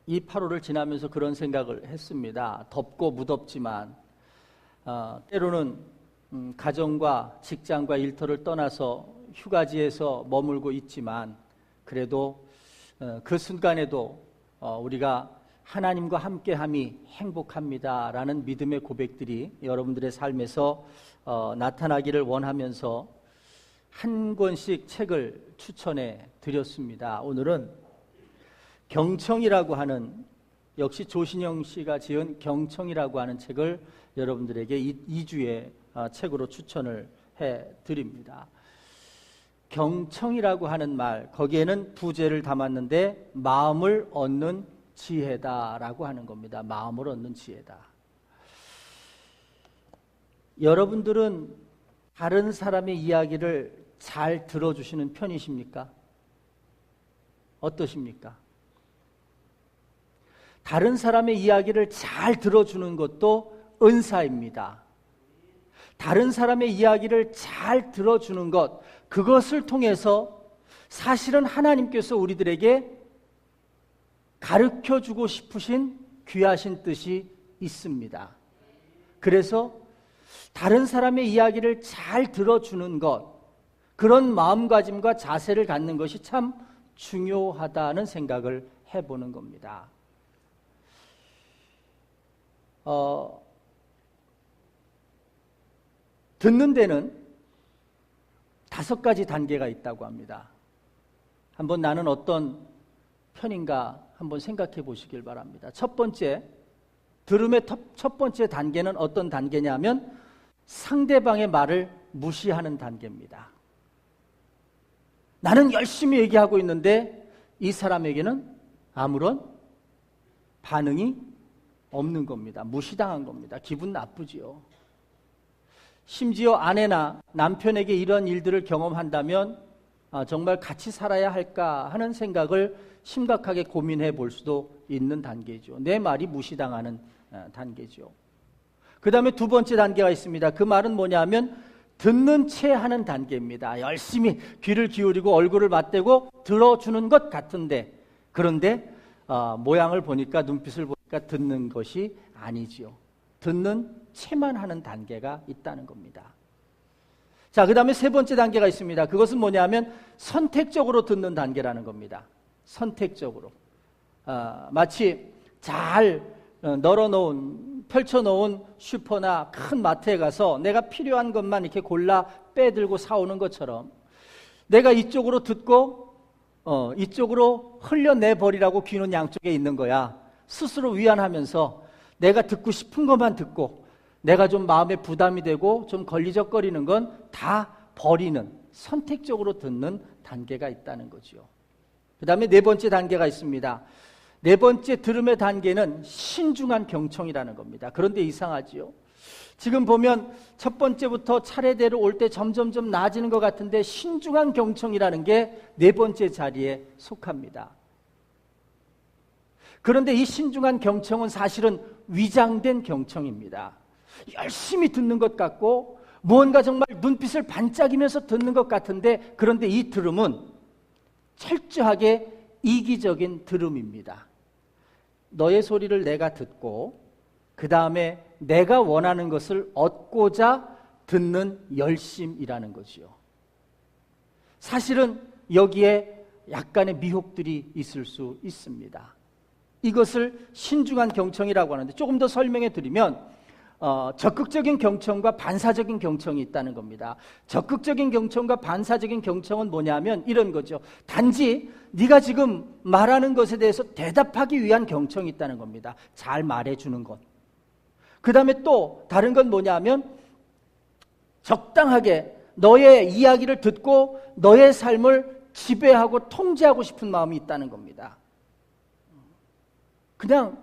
이 8월을 지나면서 그런 생각을 했습니다. 덥고 무덥지만 때로는 가정과 직장과 일터를 떠나서 휴가지에서 머물고 있지만 그래도 그 순간에도 우리가 하나님과 함께함이 행복합니다라는 믿음의 고백들이 여러분들의 삶에서 나타나기를 원하면서 한 권씩 책을 추천해 드렸습니다. 오늘은 경청이라고 하는, 역시 조신영 씨가 지은 경청이라고 하는 책을 여러분들에게 2주의 책으로 추천을 해 드립니다. 경청이라고 하는 말, 거기에는 부제를 담았는데 마음을 얻는 지혜다라고 하는 겁니다. 마음을 얻는 지혜다. 여러분들은 다른 사람의 이야기를 잘 들어주시는 편이십니까? 어떠십니까? 다른 사람의 이야기를 잘 들어주는 것도 은사입니다. 다른 사람의 이야기를 잘 들어주는 것, 그것을 통해서 사실은 하나님께서 우리들에게 가르쳐주고 싶으신 귀하신 뜻이 있습니다. 그래서 다른 사람의 이야기를 잘 들어주는 것, 그런 마음가짐과 자세를 갖는 것이 참 중요하다는 생각을 해보는 겁니다. 듣는 데는 5가지 단계가 있다고 합니다. 한번 나는 어떤 편인가 한번 생각해 보시길 바랍니다. 첫 번째, 들음의 첫 번째 단계는 어떤 단계냐면 상대방의 말을 무시하는 단계입니다. 나는 열심히 얘기하고 있는데 이 사람에게는 아무런 반응이 없는 겁니다. 무시당한 겁니다. 기분 나쁘지요. 심지어 아내나 남편에게 이런 일들을 경험한다면 정말 같이 살아야 할까 하는 생각을 심각하게 고민해 볼 수도 있는 단계죠. 내 말이 무시당하는 단계죠. 그 다음에 두 번째 단계가 있습니다. 그 말은 뭐냐면 듣는 채 하는 단계입니다. 열심히 귀를 기울이고 얼굴을 맞대고 들어주는 것 같은데, 그런데 모양을 보니까, 눈빛을 보니까 듣는 것이 아니지요. 듣는 채만 하는 단계가 있다는 겁니다. 자, 그 다음에 세 번째 단계가 있습니다. 그것은 뭐냐면 선택적으로 듣는 단계라는 겁니다. 선택적으로. 마치 잘 펼쳐놓은 슈퍼나 큰 마트에 가서 내가 필요한 것만 이렇게 골라 빼들고 사오는 것처럼 내가 이쪽으로 듣고 이쪽으로 흘려내버리라고 귀는 양쪽에 있는 거야. 스스로 위안하면서 내가 듣고 싶은 것만 듣고 내가 좀 마음에 부담이 되고 좀 걸리적거리는 건 다 버리는, 선택적으로 듣는 단계가 있다는 거죠. 그 다음에 네 번째 단계가 있습니다. 네 번째 들음의 단계는 신중한 경청이라는 겁니다. 그런데 이상하지요. 지금 보면 첫 번째부터 차례대로 올 때 점점점 나아지는 것 같은데 신중한 경청이라는 게 네 번째 자리에 속합니다. 그런데 이 신중한 경청은 사실은 위장된 경청입니다. 열심히 듣는 것 같고 무언가 정말 눈빛을 반짝이면서 듣는 것 같은데, 그런데 이 들음은 철저하게 이기적인 들음입니다. 너의 소리를 내가 듣고 그 다음에 내가 원하는 것을 얻고자 듣는 열심이라는 거지요. 사실은 여기에 약간의 미혹들이 있을 수 있습니다. 이것을 신중한 경청이라고 하는데, 조금 더 설명해 드리면 적극적인 경청과 반사적인 경청이 있다는 겁니다. 적극적인 경청과 반사적인 경청은 뭐냐면 이런 거죠. 단지 네가 지금 말하는 것에 대해서 대답하기 위한 경청이 있다는 겁니다. 잘 말해주는 것. 그 다음에 또 다른 건 뭐냐면 적당하게 너의 이야기를 듣고 너의 삶을 지배하고 통제하고 싶은 마음이 있다는 겁니다. 그냥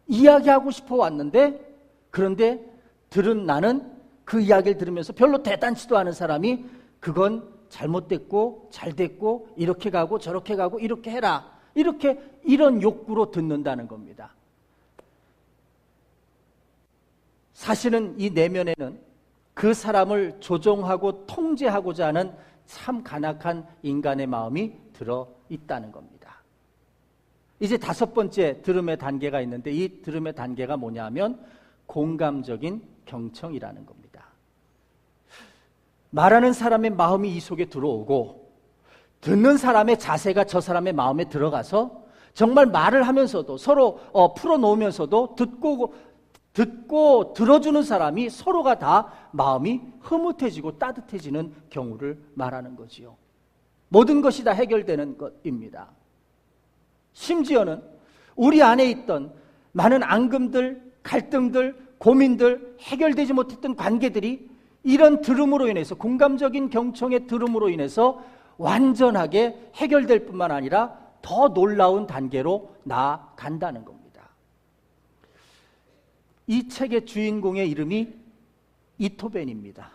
이야기하고 싶어 왔는데, 그런데 들은 나는 그 이야기를 들으면서 별로 대단치도 않은 사람이 그건 잘못됐고 잘됐고 이렇게 가고 저렇게 가고 이렇게 해라, 이런 욕구로 듣는다는 겁니다. 사실은 이 내면에는 그 사람을 조종하고 통제하고자 하는 참 간악한 인간의 마음이 들어 있다는 겁니다. 이제 5번째 들음의 단계가 있는데, 이 들음의 단계가 뭐냐면 공감적인 경청이라는 겁니다. 말하는 사람의 마음이 이 속에 들어오고 듣는 사람의 자세가 저 사람의 마음에 들어가서 정말 말을 하면서도 서로 풀어놓으면서도 듣고 들어주는 사람이 서로가 다 마음이 흐뭇해지고 따뜻해지는 경우를 말하는 거지요. 모든 것이 다 해결되는 것입니다. 심지어는 우리 안에 있던 많은 앙금들, 갈등들, 고민들, 해결되지 못했던 관계들이 이런 들음으로 인해서, 공감적인 경청의 들음으로 인해서 완전하게 해결될 뿐만 아니라 더 놀라운 단계로 나아간다는 겁니다. 이 책의 주인공의 이름이 이토벤입니다.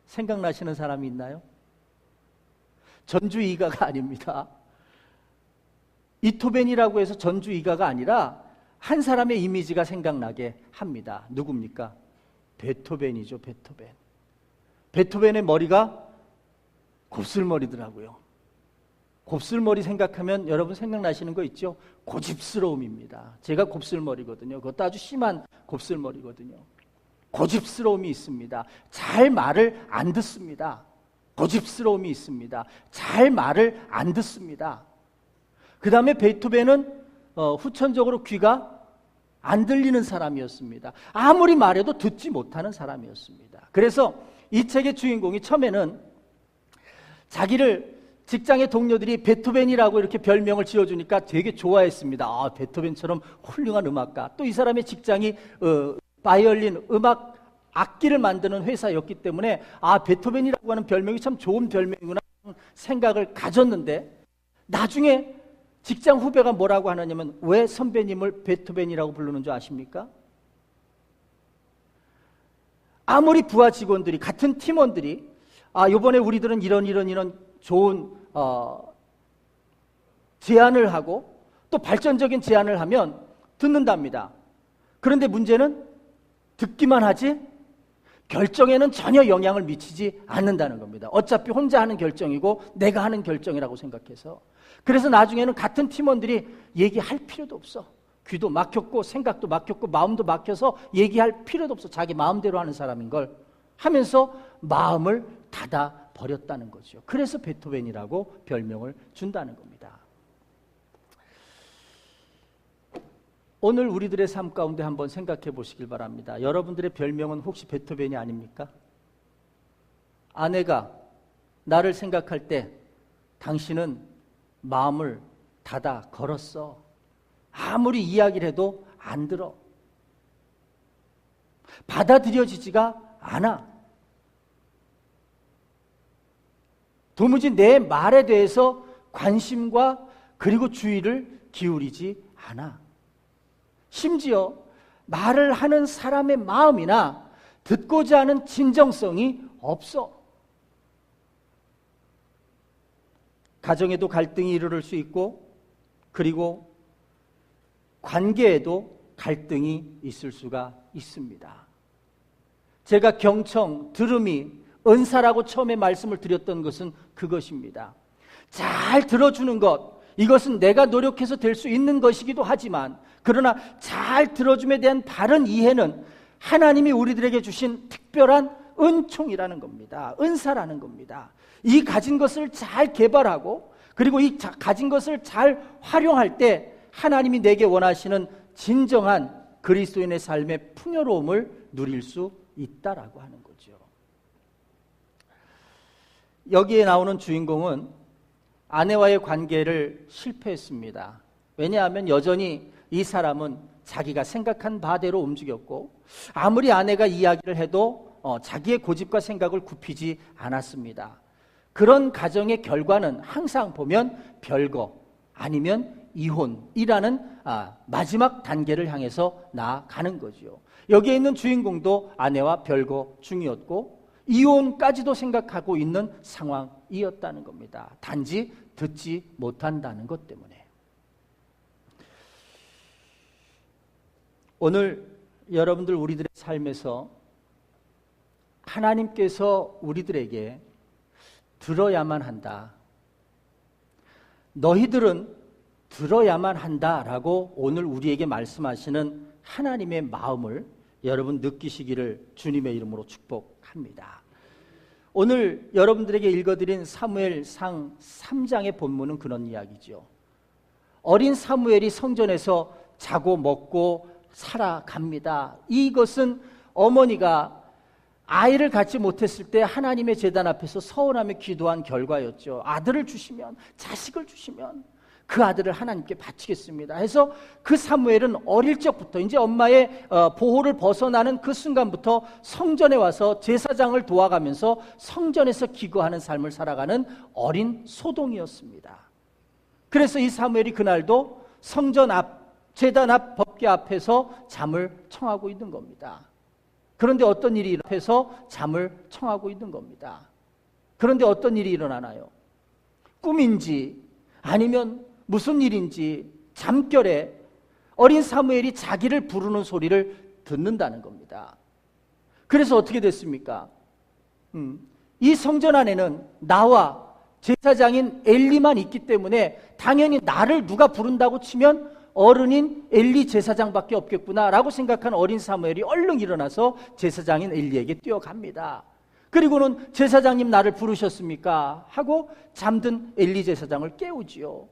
생각나시는 사람이 있나요? 전주이가가 아닙니다. 이토벤이라고 해서 전주이가가 아니라 한 사람의 이미지가 생각나게 합니다. 누굽니까? 베토벤이죠. 베토벤. 베토벤의 머리가 곱슬머리더라고요. 곱슬머리 생각하면 여러분 생각나시는 거 있죠? 고집스러움입니다. 제가 곱슬머리거든요. 그것도 아주 심한 곱슬머리거든요. 고집스러움이 있습니다. 잘 말을 안 듣습니다. 고집스러움이 있습니다. 잘 말을 안 듣습니다. 그 다음에 베토벤은 후천적으로 귀가 안 들리는 사람이었습니다. 아무리 말해도 듣지 못하는 사람이었습니다. 그래서 이 책의 주인공이 처음에는 자기를 직장의 동료들이 베토벤이라고 이렇게 별명을 지어주니까 되게 좋아했습니다. 아, 베토벤처럼 훌륭한 음악가. 또 이 사람의 직장이 바이올린 음악 악기를 만드는 회사였기 때문에 아, 베토벤이라고 하는 별명이 참 좋은 별명이구나 생각을 가졌는데, 나중에 직장 후배가 뭐라고 하느냐면, 왜 선배님을 베토벤이라고 부르는 줄 아십니까? 아무리 부하 직원들이, 같은 팀원들이 이번에 우리들은 이런 좋은 제안을 하고 또 발전적인 제안을 하면 듣는답니다. 그런데 문제는 듣기만 하지 결정에는 전혀 영향을 미치지 않는다는 겁니다. 어차피 혼자 하는 결정이고 내가 하는 결정이라고 생각해서. 그래서 나중에는 같은 팀원들이 얘기할 필요도 없어. 귀도 막혔고 생각도 막혔고 마음도 막혀서 얘기할 필요도 없어. 자기 마음대로 하는 사람인 걸 하면서 마음을 닫아 버렸다는 거죠. 그래서 베토벤이라고 별명을 준다는 겁니다. 오늘 우리들의 삶 가운데 한번 생각해 보시길 바랍니다. 여러분들의 별명은 혹시 베토벤이 아닙니까? 아내가 나를 생각할 때 당신은 마음을 닫아 걸었어. 아무리 이야기를 해도 안 들어. 받아들여지지가 않아. 도무지 내 말에 대해서 관심과 그리고 주의를 기울이지 않아. 심지어 말을 하는 사람의 마음이나 듣고자 하는 진정성이 없어. 가정에도 갈등이 이르를 수 있고, 그리고 관계에도 갈등이 있을 수가 있습니다. 제가 경청, 들음이 은사라고 처음에 말씀을 드렸던 것은 그것입니다. 잘 들어주는 것, 이것은 내가 노력해서 될 수 있는 것이기도 하지만, 그러나 잘 들어줌에 대한 바른 이해는 하나님이 우리들에게 주신 특별한 은총이라는 겁니다. 은사라는 겁니다. 이 가진 것을 잘 개발하고, 그리고 이 가진 것을 잘 활용할 때 하나님이 내게 원하시는 진정한 그리스도인의 삶의 풍요로움을 누릴 수 있다라고 하는 거죠. 여기에 나오는 주인공은 아내와의 관계를 실패했습니다. 왜냐하면 여전히 이 사람은 자기가 생각한 바대로 움직였고, 아무리 아내가 이야기를 해도 자기의 고집과 생각을 굽히지 않았습니다. 그런 가정의 결과는 항상 보면 별거 아니면 이혼이라는 마지막 단계를 향해서 나아가는 거죠. 여기에 있는 주인공도 아내와 별거 중이었고 이혼까지도 생각하고 있는 상황이었다는 겁니다. 단지 듣지 못한다는 것 때문에. 오늘 여러분들 우리들의 삶에서 하나님께서 우리들에게 들어야만 한다. 너희들은 들어야만 한다라고 오늘 우리에게 말씀하시는 하나님의 마음을 여러분 느끼시기를 주님의 이름으로 축복합니다. 오늘 여러분들에게 읽어드린 사무엘상 3장의 본문은 그런 이야기죠. 어린 사무엘이 성전에서 자고 먹고 살아갑니다. 이것은 어머니가 아이를 갖지 못했을 때 하나님의 제단 앞에서 서원하며 기도한 결과였죠. 아들을 주시면, 자식을 주시면 그 아들을 하나님께 바치겠습니다 해서 그 사무엘은 어릴 적부터 이제 엄마의 보호를 벗어나는 그 순간부터 성전에 와서 제사장을 도와가면서 성전에서 기거하는 삶을 살아가는 어린 소동이었습니다. 그래서 이 사무엘이 그날도 성전 앞, 제단 앞 법궤 앞에서 잠을 청하고 있는 겁니다. 그런데 어떤 일이 일어나서 잠을 청하고 있는 겁니다. 그런데 어떤 일이 일어나나요? 꿈인지 아니면 무슨 일인지 잠결에 어린 사무엘이 자기를 부르는 소리를 듣는다는 겁니다. 그래서 어떻게 됐습니까? 이 성전 안에는 나와 제사장인 엘리만 있기 때문에 당연히 나를 누가 부른다고 치면 어른인 엘리 제사장밖에 없겠구나라고 생각한 어린 사무엘이 얼른 일어나서 제사장인 엘리에게 뛰어갑니다. 그리고는 제사장님 나를 부르셨습니까? 하고 잠든 엘리 제사장을 깨우지요.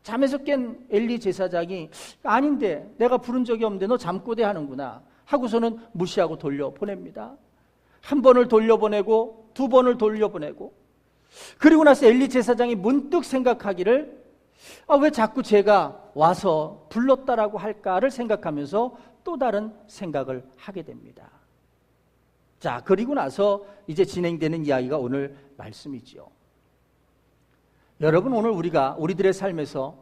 잠에서 깬 엘리 제사장이 아닌데 내가 부른 적이 없는데 너 잠꼬대 하는구나 하고서는 무시하고 돌려보냅니다. 한 번을 돌려보내고 두 번을 돌려보내고 그리고 나서 엘리 제사장이 문득 생각하기를 왜 자꾸 제가 와서 불렀다라고 할까를 생각하면서 또 다른 생각을 하게 됩니다. 자, 그리고 나서 이제 진행되는 이야기가 오늘 말씀이지요. 여러분, 오늘 우리들의 삶에서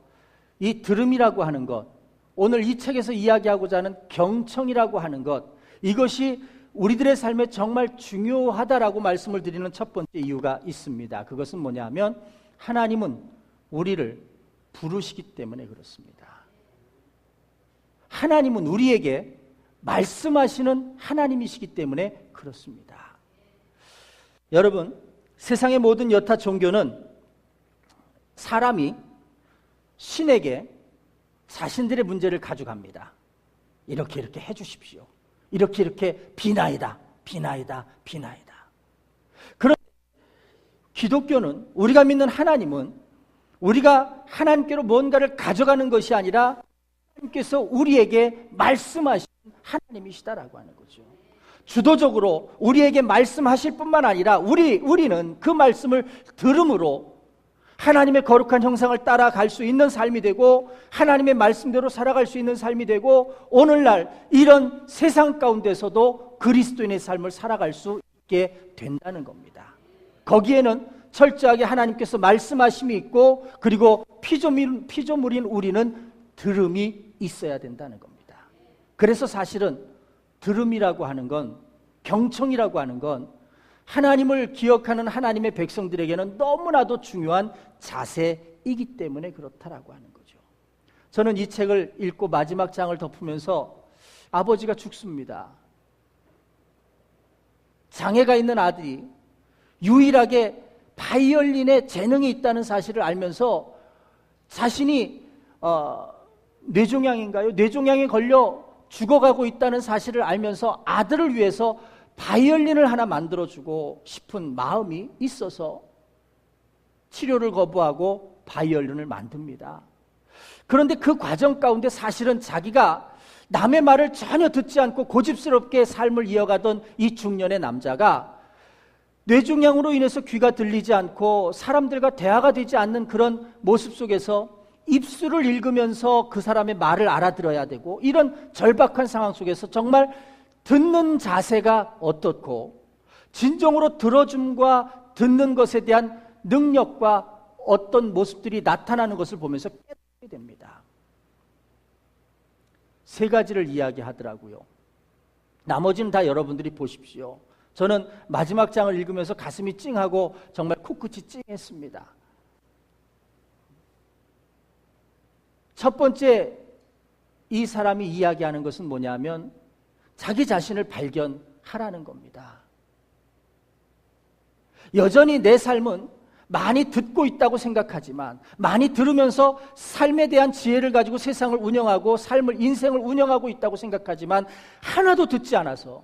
이 들음이라고 하는 것, 오늘 이 책에서 이야기하고자 하는 경청이라고 하는 것, 이것이 우리들의 삶에 정말 중요하다라고 말씀을 드리는 첫 번째 이유가 있습니다. 그것은 뭐냐면 하나님은 우리를 부르시기 때문에 그렇습니다. 하나님은 우리에게 말씀하시는 하나님이시기 때문에 그렇습니다. 여러분, 세상의 모든 여타 종교는 사람이 신에게 자신들의 문제를 가져갑니다. 이렇게 해주십시오. 이렇게 비나이다. 그런데 기독교는, 우리가 믿는 하나님은 우리가 하나님께로 뭔가를 가져가는 것이 아니라 하나님께서 우리에게 말씀하신 하나님이시다라고 하는 거죠. 주도적으로 우리에게 말씀하실 뿐만 아니라 우리는 그 말씀을 들음으로 하나님의 거룩한 형상을 따라갈 수 있는 삶이 되고 하나님의 말씀대로 살아갈 수 있는 삶이 되고 오늘날 이런 세상 가운데서도 그리스도인의 삶을 살아갈 수 있게 된다는 겁니다. 거기에는 철저하게 하나님께서 말씀하심이 있고 그리고 피조물인 우리는 들음이 있어야 된다는 겁니다. 그래서 사실은 들음이라고 하는 건, 경청이라고 하는 건 하나님을 기억하는 하나님의 백성들에게는 너무나도 중요한 자세이기 때문에 그렇다라고 하는 거죠. 저는 이 책을 읽고 마지막 장을 덮으면서 아버지가 죽습니다. 장애가 있는 아들이 유일하게 바이올린에 재능이 있다는 사실을 알면서 자신이 뇌종양에 걸려 죽어가고 있다는 사실을 알면서 아들을 위해서 바이올린을 하나 만들어주고 싶은 마음이 있어서 치료를 거부하고 바이올린을 만듭니다. 그런데 그 과정 가운데 사실은 자기가 남의 말을 전혀 듣지 않고 고집스럽게 삶을 이어가던 이 중년의 남자가 뇌종양으로 인해서 귀가 들리지 않고 사람들과 대화가 되지 않는 그런 모습 속에서 입술을 읽으면서 그 사람의 말을 알아들어야 되고 이런 절박한 상황 속에서 정말 듣는 자세가 어떻고 진정으로 들어줌과 듣는 것에 대한 능력과 어떤 모습들이 나타나는 것을 보면서 깨닫게 됩니다. 세 가지를 이야기하더라고요. 나머지는 다 여러분들이 보십시오. 저는 마지막 장을 읽으면서 가슴이 찡하고 정말 코끝이 찡했습니다. 첫 번째 이 사람이 이야기하는 것은 뭐냐면 자기 자신을 발견하라는 겁니다. 여전히 내 삶은 많이 듣고 있다고 생각하지만, 많이 들으면서 삶에 대한 지혜를 가지고 세상을 운영하고 인생을 운영하고 있다고 생각하지만 하나도 듣지 않아서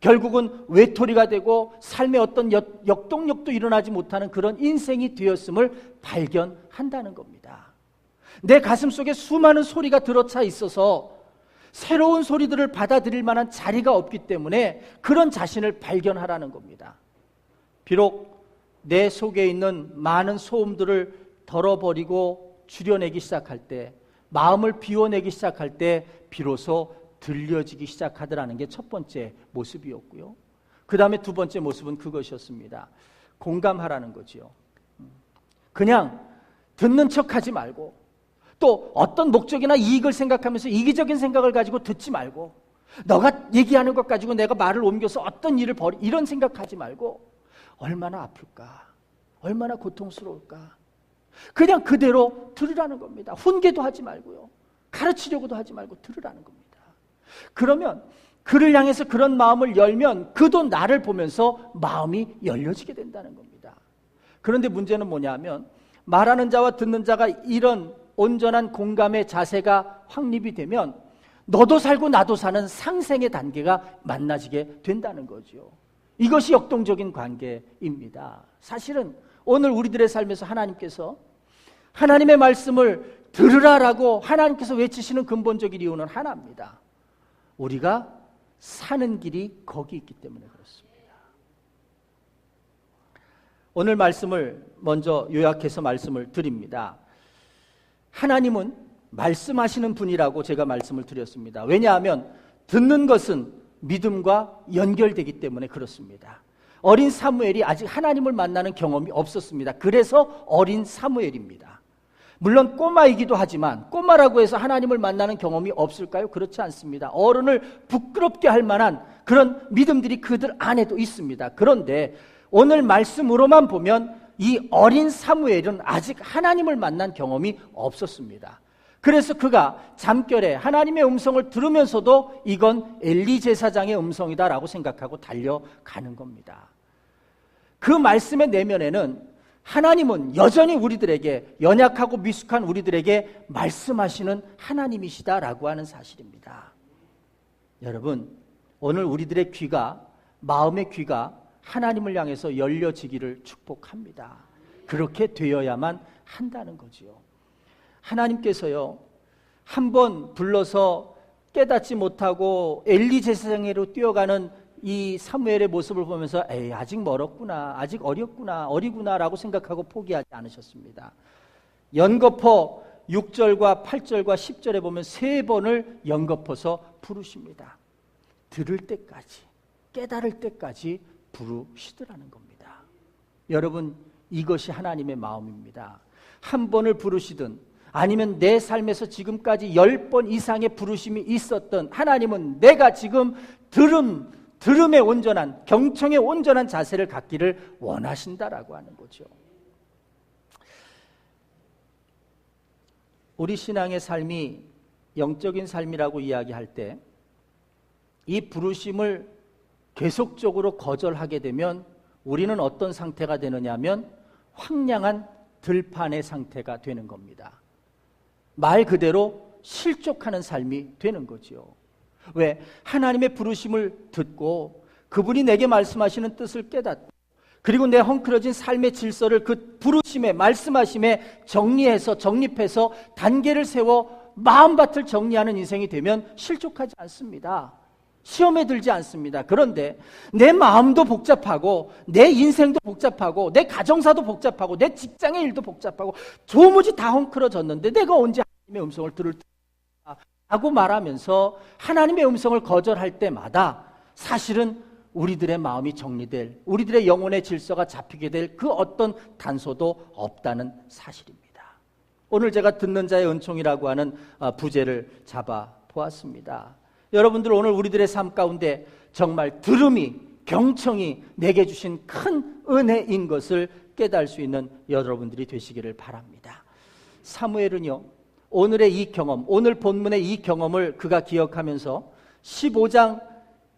결국은 외톨이가 되고 삶의 어떤 역동력도 일어나지 못하는 그런 인생이 되었음을 발견한다는 겁니다. 내 가슴 속에 수많은 소리가 들어차 있어서 새로운 소리들을 받아들일 만한 자리가 없기 때문에 그런 자신을 발견하라는 겁니다. 비록 내 속에 있는 많은 소음들을 덜어버리고 줄여내기 시작할 때, 마음을 비워내기 시작할 때 비로소 들려지기 시작하더라는 게 첫 번째 모습이었고요. 그 다음에 두 번째 모습은 그것이었습니다. 공감하라는 거지요. 그냥 듣는 척하지 말고, 또 어떤 목적이나 이익을 생각하면서 이기적인 생각을 가지고 듣지 말고, 너가 얘기하는 것 가지고 내가 말을 옮겨서 어떤 일을 이런 생각하지 말고, 얼마나 아플까, 얼마나 고통스러울까, 그냥 그대로 들으라는 겁니다. 훈계도 하지 말고요, 가르치려고도 하지 말고 들으라는 겁니다. 그러면 그를 향해서 그런 마음을 열면 그도 나를 보면서 마음이 열려지게 된다는 겁니다. 그런데 문제는 뭐냐면, 말하는 자와 듣는 자가 이런 온전한 공감의 자세가 확립이 되면 너도 살고 나도 사는 상생의 단계가 만나지게 된다는 거죠. 이것이 역동적인 관계입니다. 사실은 오늘 우리들의 삶에서 하나님께서 하나님의 말씀을 들으라라고 하나님께서 외치시는 근본적인 이유는 하나입니다. 우리가 사는 길이 거기 있기 때문에 그렇습니다. 오늘 말씀을 먼저 요약해서 말씀을 드립니다. 하나님은 말씀하시는 분이라고 제가 말씀을 드렸습니다. 왜냐하면 듣는 것은 믿음과 연결되기 때문에 그렇습니다. 어린 사무엘이 아직 하나님을 만나는 경험이 없었습니다. 그래서 어린 사무엘입니다. 물론 꼬마이기도 하지만 꼬마라고 해서 하나님을 만나는 경험이 없을까요? 그렇지 않습니다. 어른을 부끄럽게 할 만한 그런 믿음들이 그들 안에도 있습니다. 그런데 오늘 말씀으로만 보면 이 어린 사무엘은 아직 하나님을 만난 경험이 없었습니다. 그래서 그가 잠결에 하나님의 음성을 들으면서도 이건 엘리 제사장의 음성이다라고 생각하고 달려가는 겁니다. 그 말씀의 내면에는 하나님은 여전히 우리들에게, 연약하고 미숙한 우리들에게 말씀하시는 하나님이시다라고 하는 사실입니다. 여러분, 오늘 우리들의 귀가, 마음의 귀가 하나님을 향해서 열려지기를 축복합니다. 그렇게 되어야만 한다는 거지요. 하나님께서요, 한번 불러서 깨닫지 못하고 엘리 제사장으로 뛰어가는 이 사무엘의 모습을 보면서 에이, 아직 멀었구나, 아직 어리구나 라고 생각하고 포기하지 않으셨습니다. 연거푸 6절과 8절과 10절에 보면 3번을 연거푸서 부르십니다. 들을 때까지, 깨달을 때까지 부르시더라는 겁니다. 여러분, 이것이 하나님의 마음입니다. 한 번을 부르시든 아니면 내 삶에서 지금까지 10번 이상의 부르심이 있었던 하나님은 내가 지금 들음의 온전한, 경청의 온전한 자세를 갖기를 원하신다라고 하는 거죠. 우리 신앙의 삶이 영적인 삶이라고 이야기할 때 이 부르심을 계속적으로 거절하게 되면 우리는 어떤 상태가 되느냐 하면 황량한 들판의 상태가 되는 겁니다. 말 그대로 실족하는 삶이 되는 거죠. 왜? 하나님의 부르심을 듣고 그분이 내게 말씀하시는 뜻을 깨닫고 그리고 내 헝클어진 삶의 질서를 그 부르심에, 말씀하심에 정립해서 단계를 세워 마음밭을 정리하는 인생이 되면 실족하지 않습니다. 시험에 들지 않습니다. 그런데 내 마음도 복잡하고 내 인생도 복잡하고 내 가정사도 복잡하고 내 직장의 일도 복잡하고 도무지 다 헝클어졌는데 내가 언제 하나님의 음성을 들을 때까 라고 말하면서 하나님의 음성을 거절할 때마다 사실은 우리들의 마음이 정리될, 우리들의 영혼의 질서가 잡히게 될 그 어떤 단서도 없다는 사실입니다. 오늘 제가 듣는 자의 은총이라고 하는 부제를 잡아 보았습니다. 여러분들, 오늘 우리들의 삶 가운데 정말 들음이, 경청이 내게 주신 큰 은혜인 것을 깨달을 수 있는 여러분들이 되시기를 바랍니다. 사무엘은요, 오늘의 이 경험, 오늘 본문의 이 경험을 그가 기억하면서 15장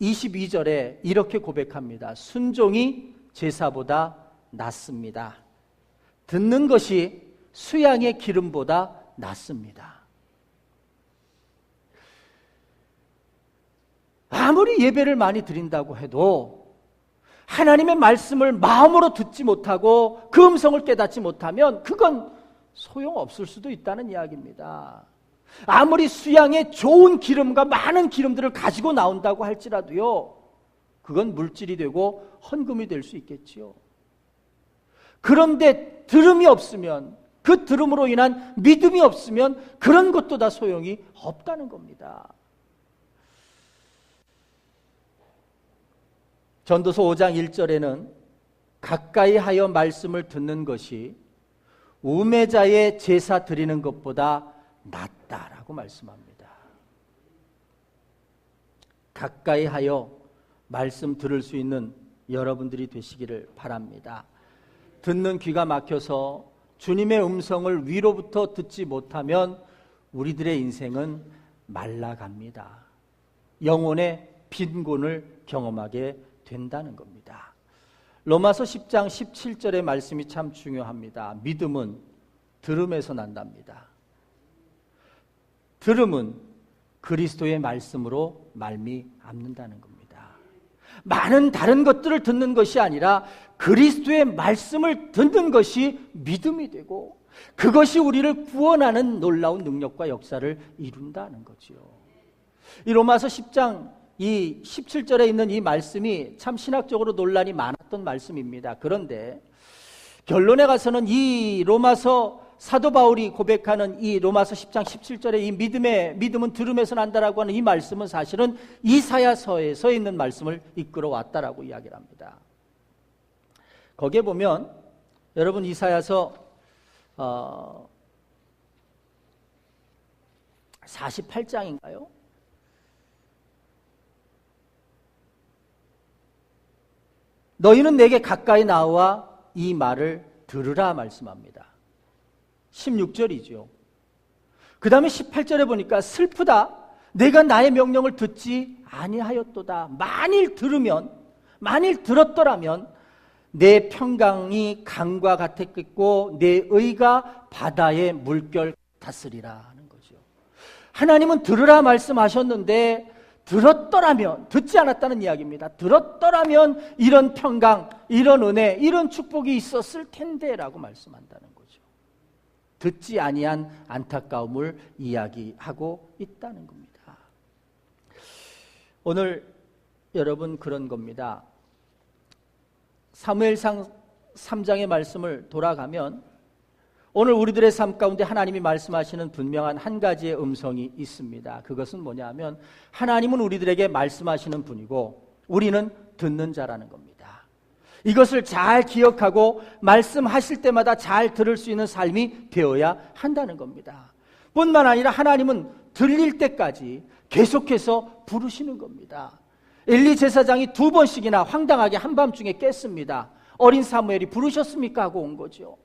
22절에 이렇게 고백합니다. 순종이 제사보다 낫습니다. 듣는 것이 수양의 기름보다 낫습니다. 아무리 예배를 많이 드린다고 해도 하나님의 말씀을 마음으로 듣지 못하고 그 음성을 깨닫지 못하면 그건 소용없을 수도 있다는 이야기입니다. 아무리 수양의 좋은 기름과 많은 기름들을 가지고 나온다고 할지라도요, 그건 물질이 되고 헌금이 될 수 있겠지요. 그런데 들음이 없으면, 그 들음으로 인한 믿음이 없으면 그런 것도 다 소용이 없다는 겁니다. 전도서 5장 1절에는 가까이 하여 말씀을 듣는 것이 우매자의 제사 드리는 것보다 낫다라고 말씀합니다. 가까이 하여 말씀 들을 수 있는 여러분들이 되시기를 바랍니다. 듣는 귀가 막혀서 주님의 음성을 위로부터 듣지 못하면 우리들의 인생은 말라갑니다. 영혼의 빈곤을 경험하게 된다는 겁니다. 로마서 10장 17절의 말씀이 참 중요합니다. 믿음은 들음에서 난답니다. 들음은 그리스도의 말씀으로 말미암는다는 겁니다. 많은 다른 것들을 듣는 것이 아니라 그리스도의 말씀을 듣는 것이 믿음이 되고 그것이 우리를 구원하는 놀라운 능력과 역사를 이룬다는 거지요. 이 로마서 10장 이 17절에 있는 이 말씀이 참 신학적으로 논란이 많았던 말씀입니다. 그런데 결론에 가서는 이 로마서 사도 바울이 고백하는 이 로마서 10장 17절의 이 믿음은 들음에서 난다라고 하는 이 말씀은 사실은 이사야서에서 있는 말씀을 이끌어 왔다라고 이야기를 합니다. 거기에 보면 여러분 이사야서 48장인가요? 너희는 내게 가까이 나와 이 말을 들으라 말씀합니다. 16절이죠. 그 다음에 18절에 보니까 슬프다. 내가 나의 명령을 듣지 아니하였도다. 만일 들었더라면 내 평강이 강과 같았겠고 내 의가 바다의 물결 같았으리라 하는 거죠. 하나님은 들으라 말씀하셨는데 들었더라면, 듣지 않았다는 이야기입니다. 들었더라면 이런 평강, 이런 은혜, 이런 축복이 있었을 텐데 라고 말씀한다는 거죠. 듣지 아니한 안타까움을 이야기하고 있다는 겁니다. 오늘 여러분 그런 겁니다. 사무엘상 3장의 말씀을 돌아가면 오늘 우리들의 삶 가운데 하나님이 말씀하시는 분명한 한 가지의 음성이 있습니다. 그것은 뭐냐면 하나님은 우리들에게 말씀하시는 분이고 우리는 듣는 자라는 겁니다. 이것을 잘 기억하고 말씀하실 때마다 잘 들을 수 있는 삶이 되어야 한다는 겁니다. 뿐만 아니라 하나님은 들릴 때까지 계속해서 부르시는 겁니다. 엘리 제사장이 2번씩이나 황당하게 한밤중에 깼습니다. 어린 사무엘이 부르셨습니까? 하고 온 거죠.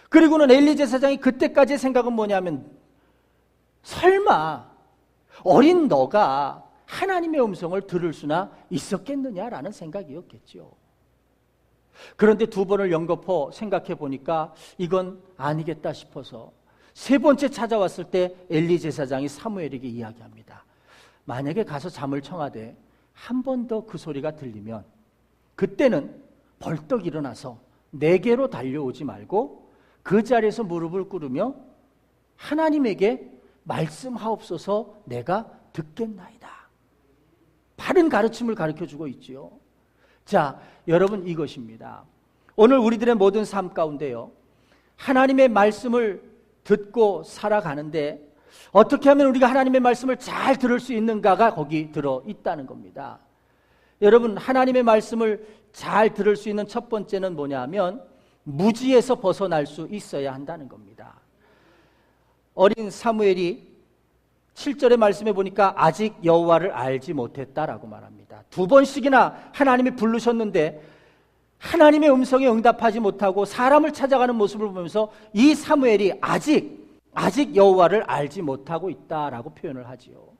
그리고는 엘리 제사장이 그때까지의 생각은 뭐냐면 설마 어린 너가 하나님의 음성을 들을 수나 있었겠느냐라는 생각이었겠죠. 그런데 2번을 연거푸 생각해 보니까 이건 아니겠다 싶어서 3번째 찾아왔을 때 엘리 제사장이 사무엘에게 이야기합니다. 만약에 가서 잠을 청하되 한 번 더 그 소리가 들리면 그때는 벌떡 일어나서 내게로 달려오지 말고 그 자리에서 무릎을 꿇으며 하나님에게 말씀하옵소서 내가 듣겠나이다. 바른 가르침을 가르쳐주고 있지요. 자, 여러분 이것입니다. 오늘 우리들의 모든 삶 가운데요, 하나님의 말씀을 듣고 살아가는데 어떻게 하면 우리가 하나님의 말씀을 잘 들을 수 있는가가 거기 들어있다는 겁니다. 여러분 하나님의 말씀을 잘 들을 수 있는 첫 번째는 뭐냐 하면 무지에서 벗어날 수 있어야 한다는 겁니다. 어린 사무엘이 7절의 말씀에 보니까 아직 여호와를 알지 못했다라고 말합니다. 2번씩이나 하나님이 부르셨는데 하나님의 음성에 응답하지 못하고 사람을 찾아가는 모습을 보면서 이 사무엘이 아직 여호와를 알지 못하고 있다라고 표현을 하지요.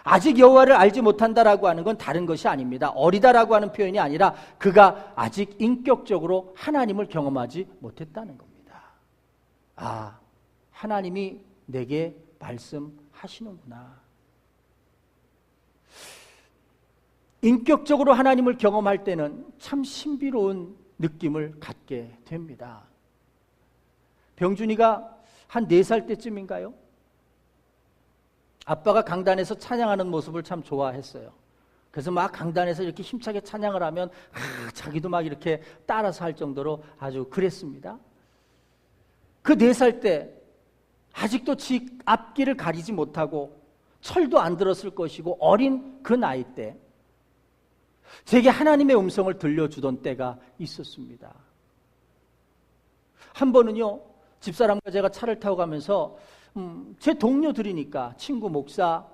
아직 여호와를 알지 못한다라고 하는 건 다른 것이 아닙니다. 어리다라고 하는 표현이 아니라 그가 아직 인격적으로 하나님을 경험하지 못했다는 겁니다. 아, 하나님이 내게 말씀하시는구나. 인격적으로 하나님을 경험할 때는 참 신비로운 느낌을 갖게 됩니다. 병준이가 한 4살 때쯤인가요? 아빠가 강단에서 찬양하는 모습을 참 좋아했어요. 그래서 막 강단에서 이렇게 힘차게 찬양을 하면 자기도 막 이렇게 따라서 할 정도로 아주 그랬습니다. 그 4살 때 아직도 지 앞길을 가리지 못하고 철도 안 들었을 것이고 어린 그 나이 때 제게 하나님의 음성을 들려주던 때가 있었습니다. 한 번은요, 집사람과 제가 차를 타고 가면서 제 동료들이니까 친구 목사,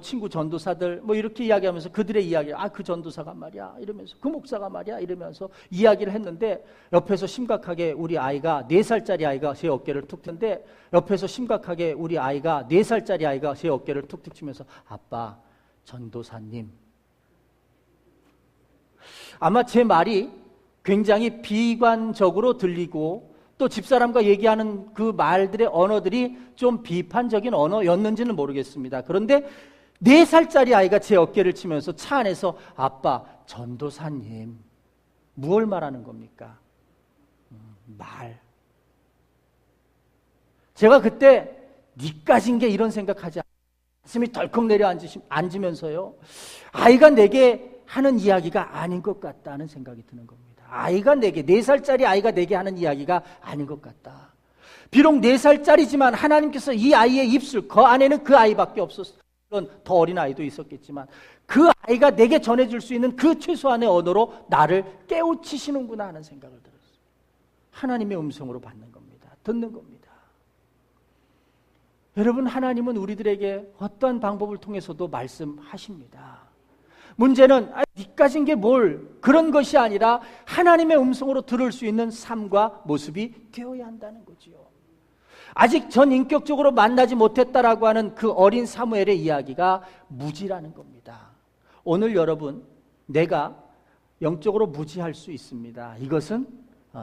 친구 전도사들 이렇게 이야기하면서 그들의 이야기, 그 전도사가 말이야 이러면서 그 목사가 말이야 이러면서 이야기를 했는데 옆에서 심각하게 우리 아이가 4살짜리 아이가 제 어깨를 툭 쳤는데 옆에서 심각하게 우리 아이가 4살짜리 아이가 제 어깨를 툭툭 치면서 아빠 전도사님. 아마 제 말이 굉장히 비관적으로 들리고 또 집사람과 얘기하는 그 말들의 언어들이 좀 비판적인 언어였는지는 모르겠습니다. 그런데 4살짜리 아이가 제 어깨를 치면서 차 안에서 아빠 전도사님 무엇을 말하는 겁니까? 말. 제가 그때 니까진 게 이런 생각하지 않았어요. 가슴이 덜컥 내려앉으면서요, 아이가 내게 하는 이야기가 아닌 것 같다는 생각이 드는 겁니다. 아이가 내게, 4살짜리 아이가 내게 하는 이야기가 아닌 것 같다. 비록 4살짜리지만 하나님께서 이 아이의 입술, 그 안에는 그 아이밖에 없었어요. 물론 더 어린 아이도 있었겠지만 그 아이가 내게 전해줄 수 있는 그 최소한의 언어로 나를 깨우치시는구나 하는 생각을 들었어요. 하나님의 음성으로 받는 겁니다. 듣는 겁니다. 여러분, 하나님은 우리들에게 어떠한 방법을 통해서도 말씀하십니다. 문제는 니까진 게 뭘, 그런 것이 아니라 하나님의 음성으로 들을 수 있는 삶과 모습이 되어야 한다는 거지요. 아직 전 인격적으로 만나지 못했다라고 하는 그 어린 사무엘의 이야기가 무지라는 겁니다. 오늘 여러분, 내가 영적으로 무지할 수 있습니다. 이것은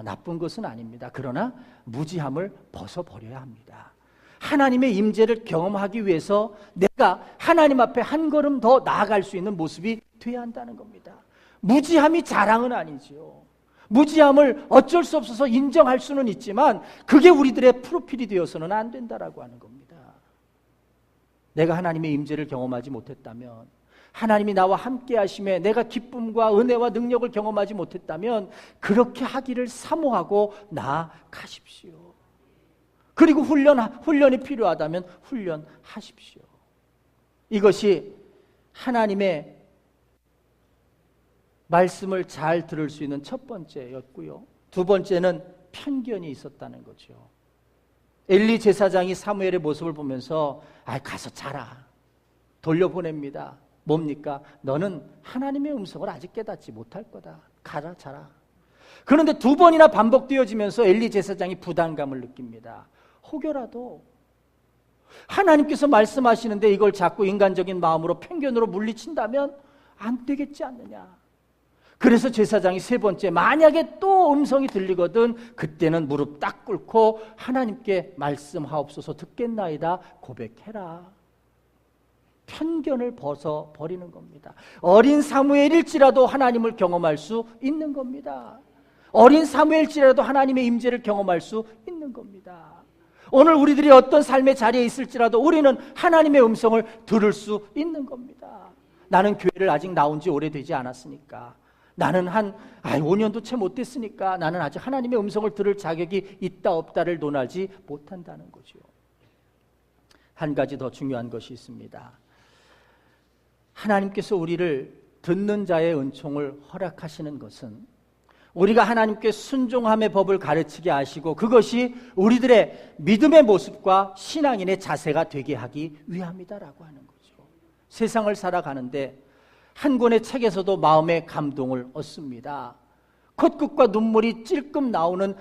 나쁜 것은 아닙니다. 그러나 무지함을 벗어버려야 합니다. 하나님의 임재를 경험하기 위해서 내가 하나님 앞에 한 걸음 더 나아갈 수 있는 모습이 돼야 한다는 겁니다. 무지함이 자랑은 아니지요. 무지함을 어쩔 수 없어서 인정할 수는 있지만 그게 우리들의 프로필이 되어서는 안 된다라고 하는 겁니다. 내가 하나님의 임재를 경험하지 못했다면, 하나님이 나와 함께 하심에 내가 기쁨과 은혜와 능력을 경험하지 못했다면 그렇게 하기를 사모하고 나아가십시오. 그리고 훈련이 필요하다면 훈련하십시오. 이것이 하나님의 말씀을 잘 들을 수 있는 첫 번째였고요. 두 번째는 편견이 있었다는 거죠. 엘리 제사장이 사무엘의 모습을 보면서 가서 자라, 돌려보냅니다. 뭡니까? 너는 하나님의 음성을 아직 깨닫지 못할 거다. 가라, 자라. 그런데 2번이나 반복되어지면서 엘리 제사장이 부담감을 느낍니다. 혹여라도 하나님께서 말씀하시는데 이걸 자꾸 인간적인 마음으로 편견으로 물리친다면 안 되겠지 않느냐. 그래서 제사장이 3번째, 만약에 또 음성이 들리거든 그때는 무릎 딱 꿇고 하나님께 말씀하옵소서 듣겠나이다 고백해라. 편견을 벗어버리는 겁니다. 어린 사무엘일지라도 하나님을 경험할 수 있는 겁니다. 어린 사무엘일지라도 하나님의 임재를 경험할 수 있는 겁니다. 오늘 우리들이 어떤 삶의 자리에 있을지라도 우리는 하나님의 음성을 들을 수 있는 겁니다. 나는 교회를 아직 나온 지 오래되지 않았으니까, 나는 한 5년도 채 못 됐으니까 나는 아직 하나님의 음성을 들을 자격이 있다 없다를 논하지 못한다는 거죠. 한 가지 더 중요한 것이 있습니다. 하나님께서 우리를 듣는 자의 은총을 허락하시는 것은 우리가 하나님께 순종함의 법을 가르치게 하시고 그것이 우리들의 믿음의 모습과 신앙인의 자세가 되게 하기 위함이다라고 하는 거죠. 세상을 살아가는데 한 권의 책에서도 마음의 감동을 얻습니다. 콧끝과 눈물이 찔끔 나오는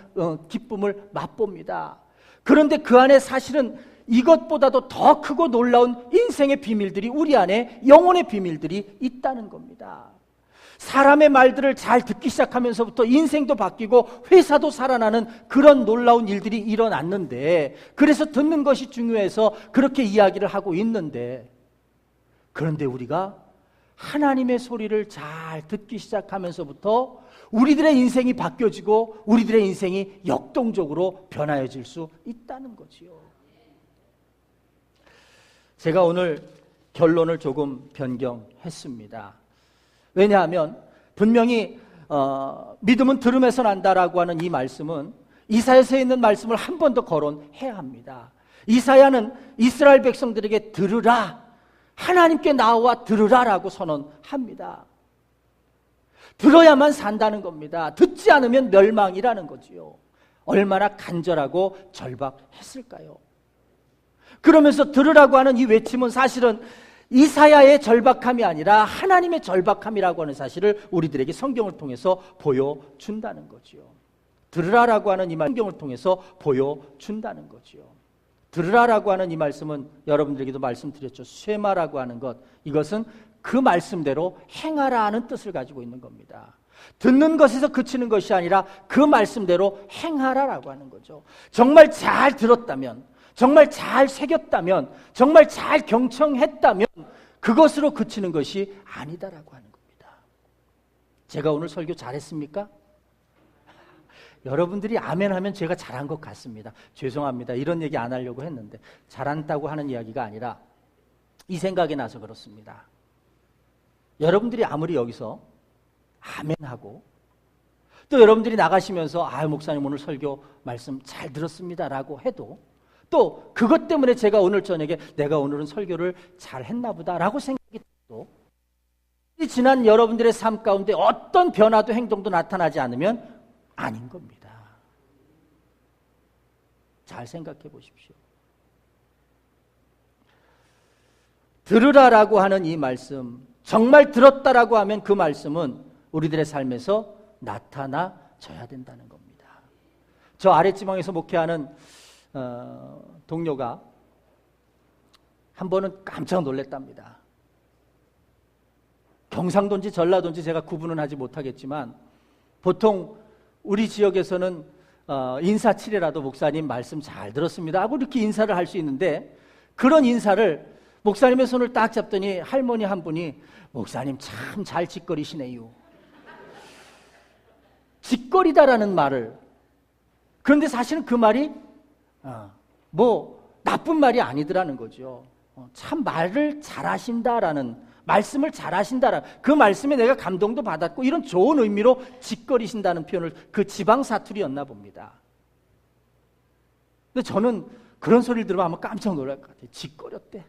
기쁨을 맛봅니다. 그런데 그 안에 사실은 이것보다도 더 크고 놀라운 인생의 비밀들이 우리 안에 영혼의 비밀들이 있다는 겁니다. 사람의 말들을 잘 듣기 시작하면서부터 인생도 바뀌고 회사도 살아나는 그런 놀라운 일들이 일어났는데, 그래서 듣는 것이 중요해서 그렇게 이야기를 하고 있는데, 그런데 우리가 하나님의 소리를 잘 듣기 시작하면서부터 우리들의 인생이 바뀌어지고 우리들의 인생이 역동적으로 변화해질 수 있다는 거지요. 제가 오늘 결론을 조금 변경했습니다. 왜냐하면 분명히 믿음은 들음에서 난다라고 하는 이 말씀은 이사야서에 있는 말씀을 한 번 더 거론해야 합니다. 이사야는 이스라엘 백성들에게 들으라, 하나님께 나와 들으라라고 선언합니다. 들어야만 산다는 겁니다. 듣지 않으면 멸망이라는 거지요. 얼마나 간절하고 절박했을까요? 그러면서 들으라고 하는 이 외침은 사실은 이사야의 절박함이 아니라 하나님의 절박함이라고 하는 사실을 우리들에게 성경을 통해서 보여준다는 거지요. 들으라라고 하는 이 말, 성경을 통해서 보여준다는 거지요. 들으라라고 하는 이 말씀은 여러분들에게도 말씀드렸죠. 쇠마라고 하는 것, 이것은 그 말씀대로 행하라는 뜻을 가지고 있는 겁니다. 듣는 것에서 그치는 것이 아니라 그 말씀대로 행하라라고 하는 거죠. 정말 잘 들었다면, 정말 잘 새겼다면, 정말 잘 경청했다면 그것으로 그치는 것이 아니다라고 하는 겁니다. 제가 오늘 설교 잘했습니까? 여러분들이 아멘 하면 제가 잘한 것 같습니다. 죄송합니다. 이런 얘기 안 하려고 했는데, 잘한다고 하는 이야기가 아니라 이 생각이 나서 그렇습니다. 여러분들이 아무리 여기서 아멘하고 또 여러분들이 나가시면서 목사님 오늘 설교 말씀 잘 들었습니다라고 해도, 또 그것 때문에 제가 오늘 저녁에 내가 오늘은 설교를 잘 했나 보다라고 생각이 들어도 지난 여러분들의 삶 가운데 어떤 변화도 행동도 나타나지 않으면 아닌 겁니다. 잘 생각해 보십시오. 들으라라고 하는 이 말씀, 정말 들었다라고 하면 그 말씀은 우리들의 삶에서 나타나져야 된다는 겁니다. 저 아랫지방에서 목회하는 동료가 한 번은 깜짝 놀랐답니다. 경상도인지 전라도인지 제가 구분은 하지 못하겠지만, 보통 우리 지역에서는 인사치레라도 목사님 말씀 잘 들었습니다 하고 이렇게 인사를 할 수 있는데, 그런 인사를 목사님의 손을 딱 잡더니 할머니 한 분이 목사님 참 잘 짓거리시네요. 짓거리다라는 말을, 그런데 사실은 그 말이 나쁜 말이 아니더라는 거죠. 참 말을 잘하신다라는, 말씀을 잘하신다라는 그 말씀에 내가 감동도 받았고 이런 좋은 의미로 짓거리신다는 표현을, 그 지방 사투리였나 봅니다. 근데 저는 그런 소리를 들으면 아마 깜짝 놀랄 것 같아요. 짓거렸대.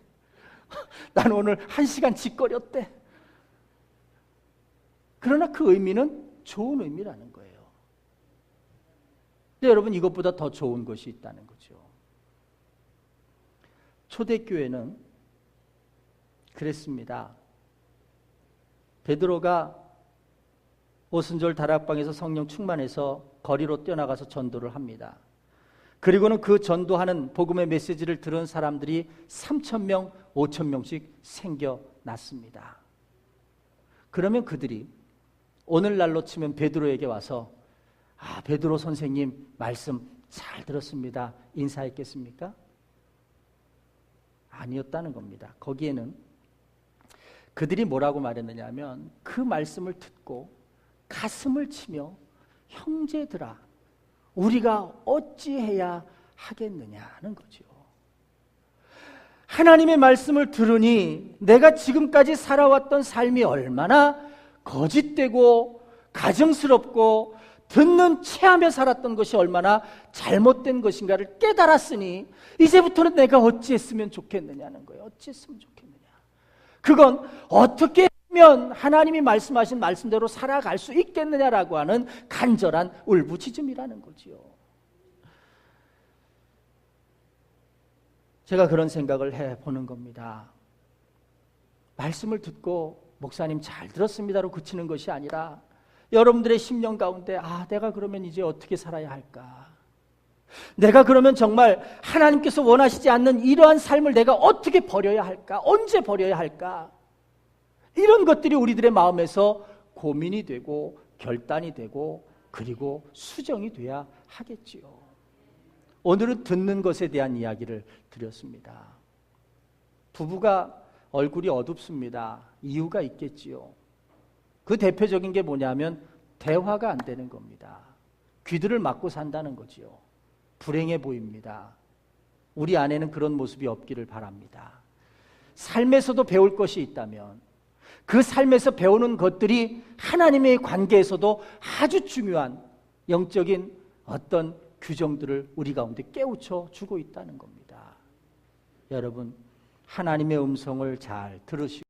나는 오늘 1시간 짓거렸대. 그러나 그 의미는 좋은 의미라는 거예요. 근데 여러분, 이것보다 더 좋은 것이 있다는 거죠. 초대교회는 그랬습니다. 베드로가 오순절 다락방에서 성령 충만해서 거리로 뛰어나가서 전도를 합니다. 그리고는 그 전도하는 복음의 메시지를 들은 사람들이 3,000명, 5,000명씩 생겨났습니다. 그러면 그들이 오늘날로 치면 베드로에게 와서 베드로 선생님 말씀 잘 들었습니다, 인사했겠습니까? 아니었다는 겁니다. 거기에는 그들이 뭐라고 말했느냐 하면, 그 말씀을 듣고 가슴을 치며 형제들아 우리가 어찌해야 하겠느냐는 거죠. 하나님의 말씀을 들으니 내가 지금까지 살아왔던 삶이 얼마나 거짓되고 가증스럽고 듣는 체하며 살았던 것이 얼마나 잘못된 것인가를 깨달았으니 이제부터는 내가 어찌했으면 좋겠느냐는 거예요. 어찌했으면 좋겠느냐. 그건 어떻게 하면 하나님이 말씀하신 말씀대로 살아갈 수 있겠느냐라고 하는 간절한 울부짖음이라는 거지요. 제가 그런 생각을 해보는 겁니다. 말씀을 듣고 목사님 잘 들었습니다로 그치는 것이 아니라 여러분들의 심령 가운데 내가 그러면 이제 어떻게 살아야 할까? 내가 그러면 정말 하나님께서 원하시지 않는 이러한 삶을 내가 어떻게 버려야 할까? 언제 버려야 할까? 이런 것들이 우리들의 마음에서 고민이 되고 결단이 되고 그리고 수정이 돼야 하겠지요. 오늘은 듣는 것에 대한 이야기를 드렸습니다. 부부가 얼굴이 어둡습니다. 이유가 있겠지요. 그 대표적인 게 뭐냐면 대화가 안 되는 겁니다. 귀들을 막고 산다는 거지요. 불행해 보입니다. 우리 안에는 그런 모습이 없기를 바랍니다. 삶에서도 배울 것이 있다면 그 삶에서 배우는 것들이 하나님의 관계에서도 아주 중요한 영적인 어떤 규정들을 우리 가운데 깨우쳐 주고 있다는 겁니다. 여러분, 하나님의 음성을 잘 들으시고